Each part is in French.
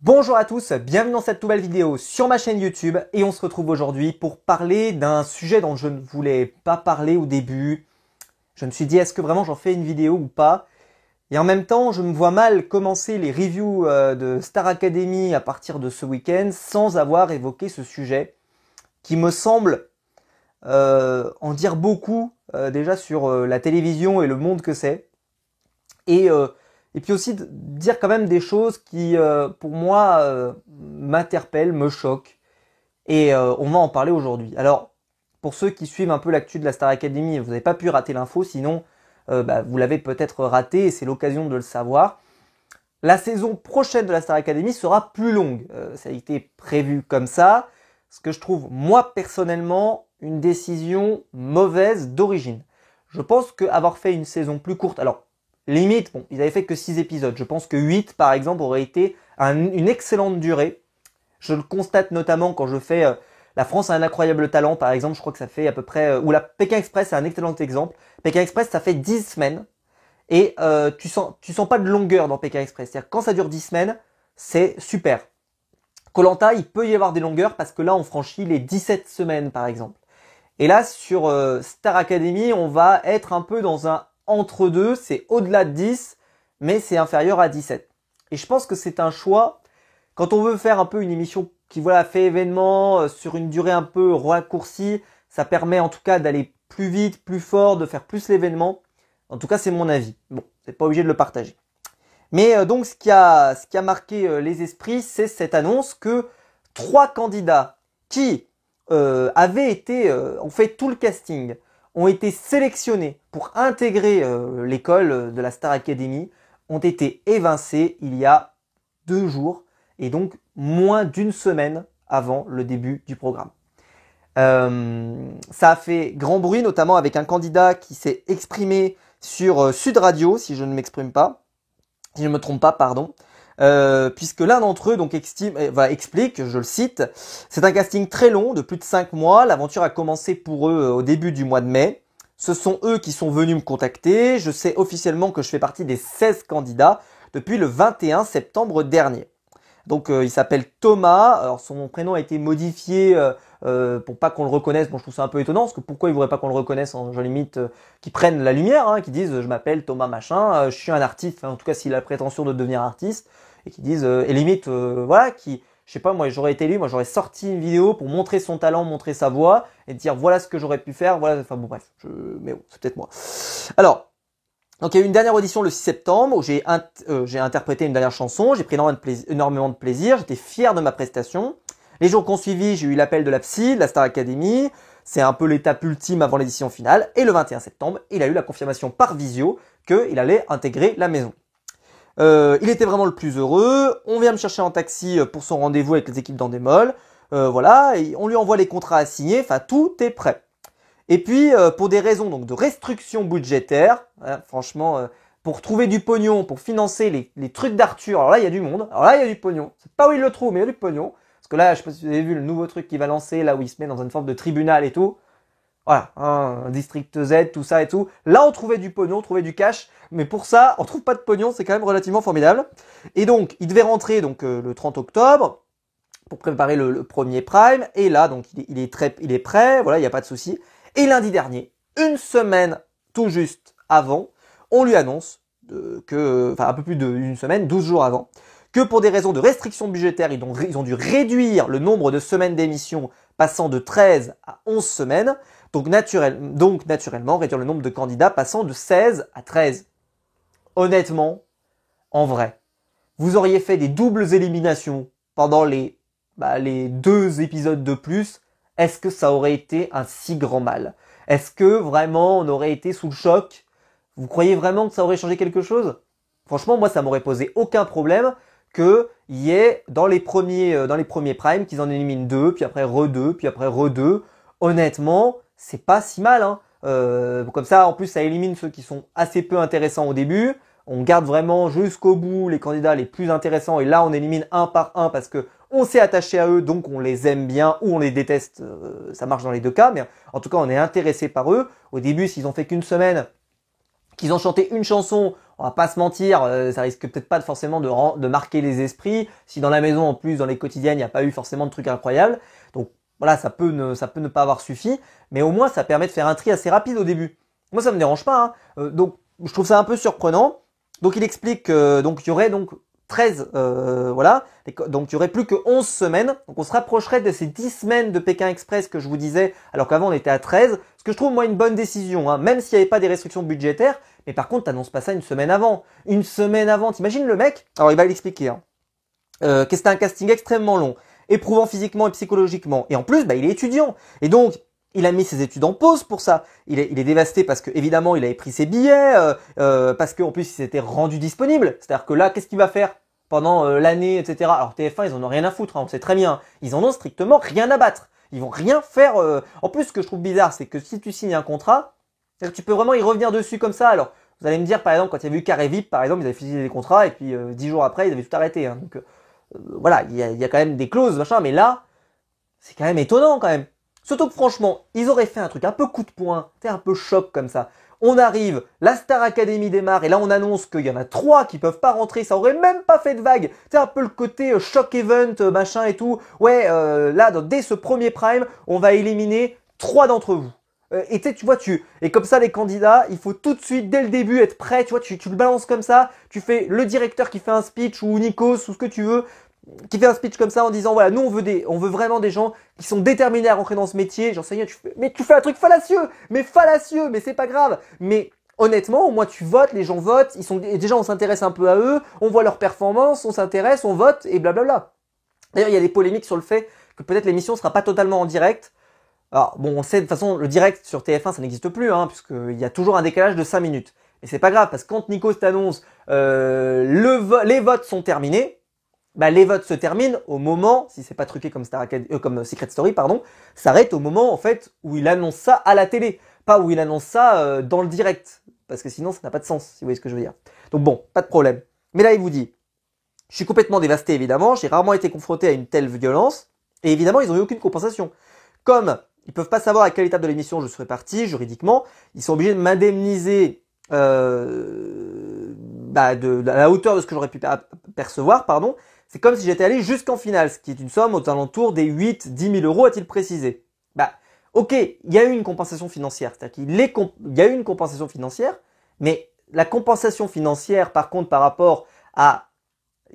Bonjour à tous, bienvenue dans cette nouvelle vidéo sur ma chaîne YouTube et on se retrouve aujourd'hui pour parler d'un sujet dont je ne voulais pas parler au début. Je me suis dit est-ce que vraiment j'en fais une vidéo ou pas? Et en même temps je me vois mal commencer les reviews de Star Academy à partir de ce week-end sans avoir évoqué ce sujet qui me semble en dire beaucoup déjà sur la télévision et le monde que c'est. Et, euh, et puis aussi dire quand même des choses qui, pour moi, m'interpellent, me choquent. Et on va en parler aujourd'hui. Alors, pour ceux qui suivent un peu l'actu de la Star Academy, vous n'avez pas pu rater l'info, sinon vous l'avez peut-être raté et c'est l'occasion de le savoir. La saison prochaine de la Star Academy sera plus longue. Ça a été prévu comme ça. Ce que je trouve, moi personnellement, une décision mauvaise d'origine. Je pense qu'avoir fait une saison plus courte, alors limite, bon, ils avaient fait que 6 épisodes. Je pense que 8, par exemple, aurait été une excellente durée. Je le constate notamment quand je fais La France a un incroyable talent, par exemple. Je crois que ça fait à peu près... ou la Pékin Express, c'est un excellent exemple. Pékin Express, ça fait 10 semaines. Et tu sens pas de longueur dans Pékin Express. C'est-à-dire que quand ça dure 10 semaines, c'est super. Koh Lanta, il peut y avoir des longueurs parce que là, on franchit les 17 semaines, par exemple. Et là, sur Star Academy, on va être un peu dans un entre-deux. C'est au-delà de 10, mais c'est inférieur à 17. Et je pense que c'est un choix. Quand on veut faire un peu une émission qui voilà fait événement sur une durée un peu raccourcie, ça permet en tout cas d'aller plus vite, plus fort, de faire plus l'événement. En tout cas, c'est mon avis. Bon, c'est pas obligé de le partager. Mais donc, ce qui a marqué les esprits, c'est cette annonce que 3 candidats qui ont fait tout le casting, ont été sélectionnés pour intégrer l'école de la Star Academy, ont été évincés il y a 2 jours, et donc moins d'une semaine avant le début du programme. Ça a fait grand bruit, notamment avec un candidat qui s'est exprimé sur Sud Radio, si je ne me trompe pas, pardon. Puisque l'un d'entre eux donc explique, je le cite, c'est un casting très long de plus de 5 mois, l'aventure a commencé pour eux au début du mois de mai, ce sont eux qui sont venus me contacter, je sais officiellement que je fais partie des 16 candidats depuis le 21 septembre dernier. Donc il s'appelle Thomas, alors son prénom a été modifié pour pas qu'on le reconnaisse. Bon, je trouve ça un peu étonnant, parce que pourquoi ils voudraient pas qu'on le reconnaisse, en limite qu'ils prennent la lumière, hein, qu'ils disent je m'appelle Thomas machin, je suis un artiste, enfin, en tout cas s'il a la prétention de devenir artiste, et qu'ils disent, et limite, voilà, je sais pas, moi j'aurais été lui, moi j'aurais sorti une vidéo pour montrer son talent, montrer sa voix, et dire voilà ce que j'aurais pu faire, voilà, enfin bon bref, mais bon, c'est peut-être moi. Alors, donc il y a eu une dernière audition le 6 septembre où j'ai interprété une dernière chanson, j'ai pris énormément de plaisir, j'étais fier de ma prestation. Les jours qui ont suivi, j'ai eu l'appel de la psy, de la Star Academy, c'est un peu l'étape ultime avant l'édition finale, et le 21 septembre, il a eu la confirmation par visio qu'il allait intégrer la maison. Il était vraiment le plus heureux, on vient me chercher en taxi pour son rendez-vous avec les équipes d'Endemol, voilà, et on lui envoie les contrats à signer, enfin tout est prêt. Et puis, pour des raisons donc de restriction budgétaire, hein, franchement, pour trouver du pognon, pour financer les trucs d'Arthur, alors là, il y a du monde. Alors là, il y a du pognon. C'est pas où il le trouve, mais il y a du pognon. Parce que là, je sais pas si vous avez vu le nouveau truc qu'il va lancer, là où il se met dans une forme de tribunal et tout. Voilà, hein, un district Z, tout ça et tout. Là, on trouvait du pognon, on trouvait du cash. Mais pour ça, on trouve pas de pognon, c'est quand même relativement formidable. Et donc, il devait rentrer donc le 30 octobre pour préparer le premier prime. Et là, donc, il est prêt, voilà, il n'y a pas de souci. Et lundi dernier, une semaine tout juste avant, on lui annonce un peu plus d'une semaine, 12 jours avant, que pour des raisons de restriction budgétaire, ils ont dû réduire le nombre de semaines d'émission passant de 13 à 11 semaines, donc naturellement réduire le nombre de candidats passant de 16 à 13. Honnêtement, en vrai, vous auriez fait des doubles éliminations pendant les 2 épisodes de plus, est-ce que ça aurait été un si grand mal? Est-ce que vraiment on aurait été sous le choc? Vous croyez vraiment que ça aurait changé quelque chose? Franchement, moi, ça m'aurait posé aucun problème qu'il y ait dans les premiers primes qu'ils en éliminent 2, puis après re-2, puis après re-2. Honnêtement, c'est pas si mal, hein. Comme ça, en plus, ça élimine ceux qui sont assez peu intéressants au début. On garde vraiment jusqu'au bout les candidats les plus intéressants, et là, on élimine un par un parce que on s'est attaché à eux, donc on les aime bien ou on les déteste, ça marche dans les deux cas, mais en tout cas on est intéressé par eux. Au début, s'ils ont fait qu'une semaine, qu'ils ont chanté une chanson, on va pas se mentir, ça risque peut-être pas forcément de marquer les esprits. Si dans la maison, en plus, dans les quotidiennes, il n'y a pas eu forcément de trucs incroyables. Donc voilà, ça peut ne pas avoir suffi. Mais au moins, ça permet de faire un tri assez rapide au début. Moi, ça me dérange pas, hein. Donc, je trouve ça un peu surprenant. Donc, il explique que donc il y aurait donc 13, voilà. Donc, il y aurait plus que 11 semaines. Donc, on se rapprocherait de ces 10 semaines de Pékin Express que je vous disais, alors qu'avant, on était à 13. Ce que je trouve, moi, une bonne décision, hein, même s'il n'y avait pas des restrictions budgétaires. Mais par contre, t'annonces pas ça une semaine avant. Une semaine avant, t'imagines le mec? Alors, il va l'expliquer, hein. Que c'était un casting extrêmement long, éprouvant physiquement et psychologiquement. Et en plus, il est étudiant. Et donc, il a mis ses études en pause pour ça. Il est dévasté parce que, évidemment, il avait pris ses billets, parce qu'en plus, il s'était rendu disponible. C'est-à-dire que là, qu'est-ce qu'il va faire pendant l'année, etc. Alors TF1, ils en ont rien à foutre, hein, on sait très bien. Ils en ont strictement rien à battre. Ils vont rien faire. En plus, ce que je trouve bizarre, c'est que si tu signes un contrat, tu peux vraiment y revenir dessus comme ça. Alors, vous allez me dire, par exemple, quand il y a eu Carré VIP, par exemple, ils avaient fini des contrats et puis 10 jours après, ils avaient tout arrêté. Hein. Donc voilà, il y a quand même des clauses, machin, mais là, c'est quand même étonnant quand même. Surtout que franchement, ils auraient fait un truc un peu coup de poing, un peu choc comme ça. On arrive, la Star Academy démarre et là on annonce qu'il y en a 3 qui peuvent pas rentrer, ça aurait même pas fait de vague. C'est un peu le côté choc event, machin et tout. Ouais, là dès ce premier prime, on va éliminer 3 d'entre vous. Et tu vois, et comme ça les candidats, il faut tout de suite dès le début être prêt, tu vois, tu le balances comme ça, tu fais le directeur qui fait un speech ou Nikos ou ce que tu veux, qui fait un speech comme ça en disant voilà, nous on veut vraiment des gens qui sont déterminés à rentrer dans ce métier. J'en sais rien, mais tu fais un truc fallacieux, mais c'est pas grave. Mais honnêtement, au moins tu votes, les gens votent, déjà on s'intéresse un peu à eux, on voit leurs performances, on s'intéresse, on vote et blablabla. D'ailleurs, il y a des polémiques sur le fait que peut-être l'émission sera pas totalement en direct. Alors bon, on sait de toute façon le direct sur TF1 ça n'existe plus, hein, puisqu'il y a toujours un décalage de 5 minutes. Et c'est pas grave parce que quand Nikos t'annonce les votes sont terminés. Les votes se terminent au moment, si c'est pas truqué comme comme Secret Story, pardon, s'arrête au moment en fait où il annonce ça à la télé, pas où il annonce ça dans le direct, parce que sinon ça n'a pas de sens, si vous voyez ce que je veux dire. Donc bon, pas de problème. Mais là il vous dit, je suis complètement dévasté évidemment, j'ai rarement été confronté à une telle violence, et évidemment ils n'ont eu aucune compensation. Comme ils peuvent pas savoir à quelle étape de l'émission je serai parti juridiquement, ils sont obligés de m'indemniser de la hauteur de ce que j'aurais pu percevoir, pardon. C'est comme si j'étais allé jusqu'en finale, ce qui est une somme aux alentours des 8-10 000 euros, a-t-il précisé. Ok, il y a eu une compensation financière, c'est-à-dire il y a eu une compensation financière, mais la compensation financière, par contre, par rapport à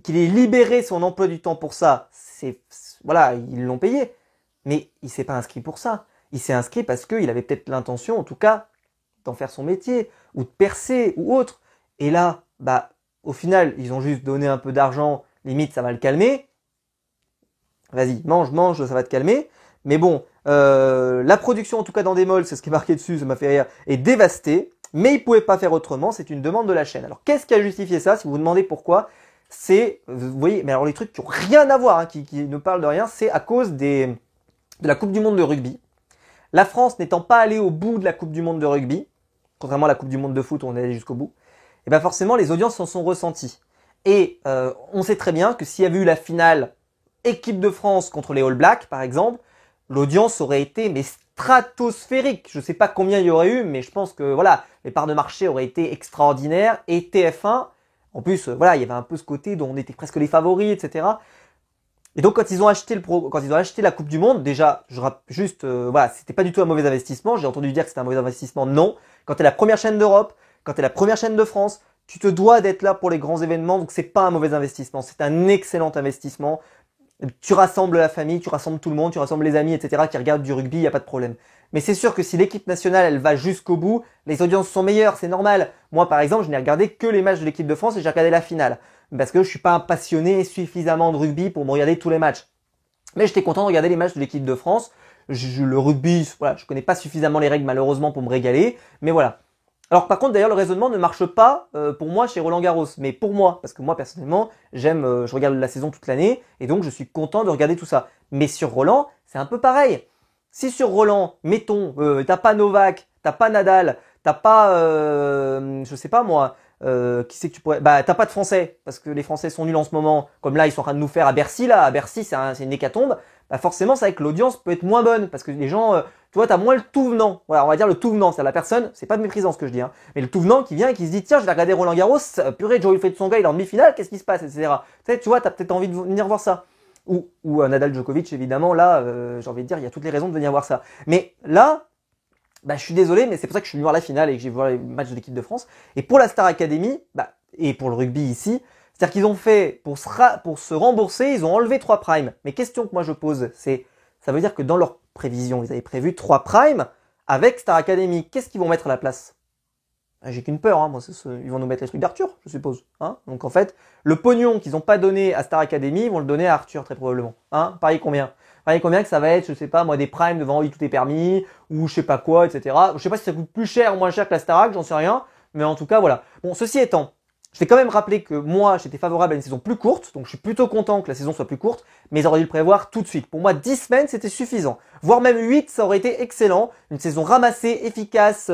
qu'il ait libéré son emploi du temps pour ça, voilà, ils l'ont payé, mais il s'est pas inscrit pour ça. Il s'est inscrit parce qu'il avait peut-être l'intention, en tout cas, d'en faire son métier, ou de percer, ou autre. Et là, au final, ils ont juste donné un peu d'argent. Limite, ça va le calmer. Vas-y, mange, ça va te calmer. Mais bon, la production, en tout cas dans des malls, c'est ce qui est marqué dessus, ça m'a fait rire, est dévastée. Mais ils pouvaient pas faire autrement, c'est une demande de la chaîne. Alors, qu'est-ce qui a justifié ça? Si vous vous demandez pourquoi, vous voyez, mais alors les trucs qui ont rien à voir, hein, qui ne parlent de rien, c'est à cause de la Coupe du Monde de rugby. La France n'étant pas allée au bout de la Coupe du Monde de rugby, contrairement à la Coupe du Monde de foot où on est allé jusqu'au bout, et forcément les audiences s'en sont ressenties. Et on sait très bien que s'il y avait eu la finale équipe de France contre les All Blacks, par exemple, l'audience aurait été stratosphérique. Je sais pas combien il y aurait eu, mais je pense que voilà, les parts de marché auraient été extraordinaires. Et TF1, en plus, il y avait un peu ce côté dont on était presque les favoris, etc. Et donc quand ils ont acheté la Coupe du Monde, déjà, c'était pas du tout un mauvais investissement. J'ai entendu dire que c'était un mauvais investissement. Non. Quand t'es la première chaîne d'Europe, quand t'es la première chaîne de France, tu te dois d'être là pour les grands événements, donc c'est pas un mauvais investissement, c'est un excellent investissement. Tu rassembles la famille, tu rassembles tout le monde, tu rassembles les amis, etc. qui regardent du rugby, il n'y a pas de problème. Mais c'est sûr que si l'équipe nationale, elle va jusqu'au bout, les audiences sont meilleures, c'est normal. Moi, par exemple, je n'ai regardé que les matchs de l'équipe de France et j'ai regardé la finale. Parce que je suis pas un passionné suffisamment de rugby pour me regarder tous les matchs. Mais j'étais content de regarder les matchs de l'équipe de France. Le rugby, voilà, je connais pas suffisamment les règles malheureusement pour me régaler, mais voilà. Alors par contre d'ailleurs le raisonnement ne marche pas pour moi chez Roland Garros, mais pour moi, parce que moi personnellement je regarde la saison toute l'année et donc je suis content de regarder tout ça. Mais sur Roland c'est un peu pareil. Si sur Roland, mettons, t'as pas Novak, t'as pas Nadal, t'as pas, je sais pas moi, Qui c'est que tu pourrais... Bah, t'as pas de Français, parce que les Français sont nuls en ce moment, comme là, ils sont en train de nous faire à Bercy, là. À Bercy, c'est une hécatombe. Bah, forcément, c'est vrai que l'audience peut être moins bonne, parce que les gens, tu vois, t'as moins le tout venant. Voilà, on va dire le tout venant. C'est la personne, c'est pas de méprisant ce que je dis, hein, mais le tout venant qui vient et qui se dit, tiens, je vais regarder Roland Garros, purée, Joe Wilfried Tsonga, il est en demi-finale, qu'est-ce qui se passe, etc. Tu vois, t'as peut-être envie de venir voir ça. Ou Nadal Djokovic, évidemment, là, j'ai envie de dire, il y a toutes les raisons de venir voir ça. Mais là, bah, je suis désolé, mais c'est pour ça que je suis venu voir la finale et que j'ai vu les matchs de l'équipe de France. Et pour la Star Academy, bah, et pour le rugby ici, c'est-à-dire qu'ils ont fait, pour se rembourser, ils ont enlevé 3 primes. Mais question que moi je pose, c'est, ça veut dire que dans leur prévision, ils avaient prévu 3 primes avec Star Academy. Qu'est-ce qu'ils vont mettre à la place? J'ai qu'une peur, hein, moi, ils vont nous mettre les trucs d'Arthur, je suppose. Hein. Donc en fait, le pognon qu'ils n'ont pas donné à Star Academy, ils vont le donner à Arthur très probablement. Hein. Pareil combien? Pareil combien que ça va être, je sais pas, moi, des primes devant oui tout est permis, ou je sais pas quoi, etc. Je sais pas si ça coûte plus cher ou moins cher que la Starac, j'en sais rien. Mais en tout cas, voilà. Bon, ceci étant, je vais quand même rappeler que moi, j'étais favorable à une saison plus courte, donc je suis plutôt content que la saison soit plus courte, mais ils auraient dû le prévoir tout de suite. Pour moi, 10 semaines, c'était suffisant. Voire même 8, ça aurait été excellent. Une saison ramassée, efficace,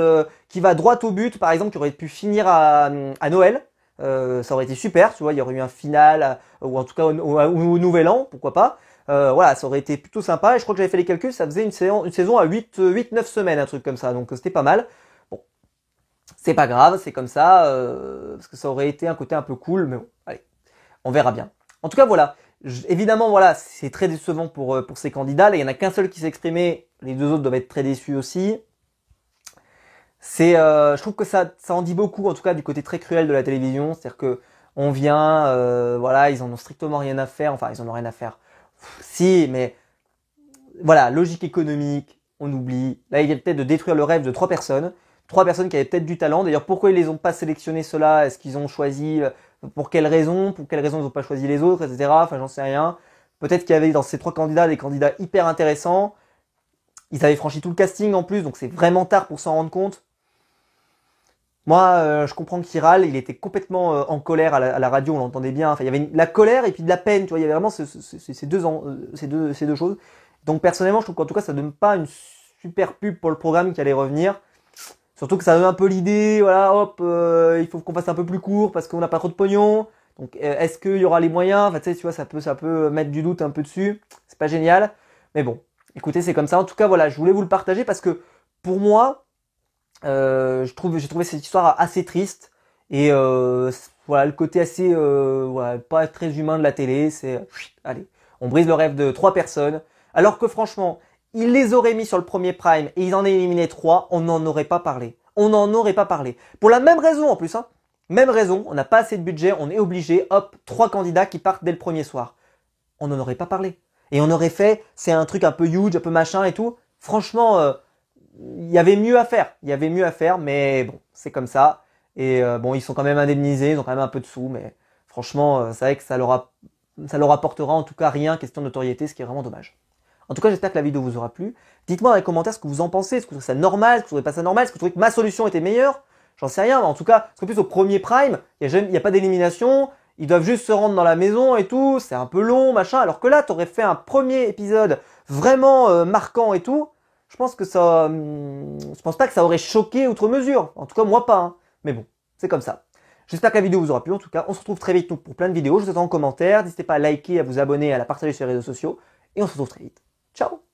qui va droit au but, par exemple, qui aurait pu finir à Noël. Ça aurait été super, tu vois, il y aurait eu un final, ou en tout cas au Nouvel An, pourquoi pas. Voilà, ça aurait été plutôt sympa, et je crois que j'avais fait les calculs, ça faisait une saison à 8-9 semaines, un truc comme ça, donc c'était pas mal. Bon, c'est pas grave, c'est comme ça, parce que ça aurait été un côté un peu cool, mais bon, allez, on verra bien. En tout cas, voilà, évidemment, voilà, c'est très décevant pour ces candidats, là, il y en a qu'un seul qui s'est exprimé, les deux autres doivent être très déçus aussi. Je trouve que ça en dit beaucoup, en tout cas du côté très cruel de la télévision, c'est-à-dire que on vient, voilà, ils en ont strictement rien à faire, enfin ils en ont rien à faire. Si, mais voilà, logique économique, on oublie. Là, il vient peut-être de détruire le rêve de 3 personnes qui avaient peut-être du talent. D'ailleurs, pourquoi ils les ont pas sélectionnés ceux-là? Est-ce qu'ils ont choisi pour quelles raisons? Pour quelles raisons ils n'ont pas choisi les autres, etc. Enfin, j'en sais rien. Peut-être qu'il y avait dans ces 3 candidats des candidats hyper intéressants. Ils avaient franchi tout le casting en plus, donc c'est vraiment tard pour s'en rendre compte. Moi, je comprends qu'il râle, il était complètement en colère à la radio, on l'entendait bien. Enfin, il y avait la colère et puis de la peine, tu vois, il y avait vraiment ces deux choses. Donc personnellement, je trouve qu'en tout cas, ça donne pas une super pub pour le programme qui allait revenir. Surtout que ça donne un peu l'idée, voilà, hop, il faut qu'on fasse un peu plus court parce qu'on n'a pas trop de pognon. Donc est-ce qu'il y aura les moyens? Enfin, tu vois, ça peut mettre du doute un peu dessus. C'est pas génial, mais bon, écoutez, c'est comme ça. En tout cas, voilà, je voulais vous le partager parce que pour moi, j'ai trouvé cette histoire assez triste et voilà le côté assez voilà, pas très humain de la télé, c'est allez, on brise le rêve de 3 personnes alors que franchement, ils les auraient mis sur le premier prime et ils en éliminaient 3, on n'en aurait pas parlé. On n'en aurait pas parlé. Pour la même raison en plus hein. Même raison, on n'a pas assez de budget, on est obligé, hop, 3 candidats qui partent dès le premier soir. On n'en aurait pas parlé. Et on aurait fait, c'est un truc un peu huge, un peu machin et tout. Franchement, il y avait mieux à faire. Il y avait mieux à faire, mais bon, c'est comme ça. Et bon, ils sont quand même indemnisés, ils ont quand même un peu de sous, mais franchement, c'est vrai que ça leur apportera en tout cas rien, question de notoriété, ce qui est vraiment dommage. En tout cas, j'espère que la vidéo vous aura plu. Dites-moi dans les commentaires ce que vous en pensez. Est-ce que vous trouvez ça normal? Est-ce que vous trouvez pas ça normal? Est-ce que vous trouvez que ma solution était meilleure? J'en sais rien, mais en tout cas, parce que plus au premier prime, il y a pas d'élimination. Ils doivent juste se rendre dans la maison et tout. C'est un peu long, machin. Alors que là, t'aurais fait un premier épisode vraiment marquant et tout. Je pense que ça, je pense pas que ça aurait choqué outre mesure. En tout cas, moi pas. Hein. Mais bon, c'est comme ça. J'espère que la vidéo vous aura plu. En tout cas, on se retrouve très vite pour plein de vidéos. Je vous attends en commentaire. N'hésitez pas à liker, à vous abonner, à la partager sur les réseaux sociaux. Et on se retrouve très vite. Ciao!